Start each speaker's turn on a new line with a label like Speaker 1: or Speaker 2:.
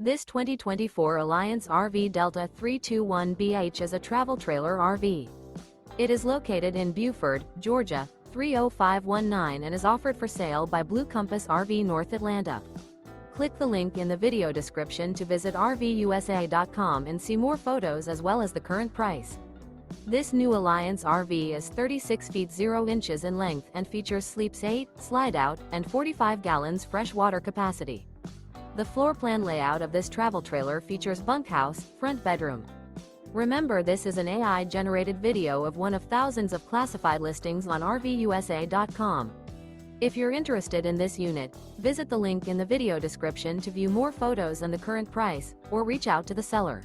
Speaker 1: This 2024 Alliance RV Delta 321BH is a travel trailer RV. It is located in Buford, Georgia, 30519 and is offered for sale by Blue Compass RV North Atlanta. Click the link in the video description to visit RVUSA.com and see more photos as well as the current price. This new Alliance RV is 36 feet 0 inches in length and features sleeps 8, slide-out, and 45 gallons fresh water capacity. The floor plan layout of this travel trailer features bunkhouse, front bedroom. Remember, this is an AI-generated video of one of thousands of classified listings on RVUSA.com. If you're interested in this unit, visit the link in the video description to view more photos and the current price, or reach out to the seller.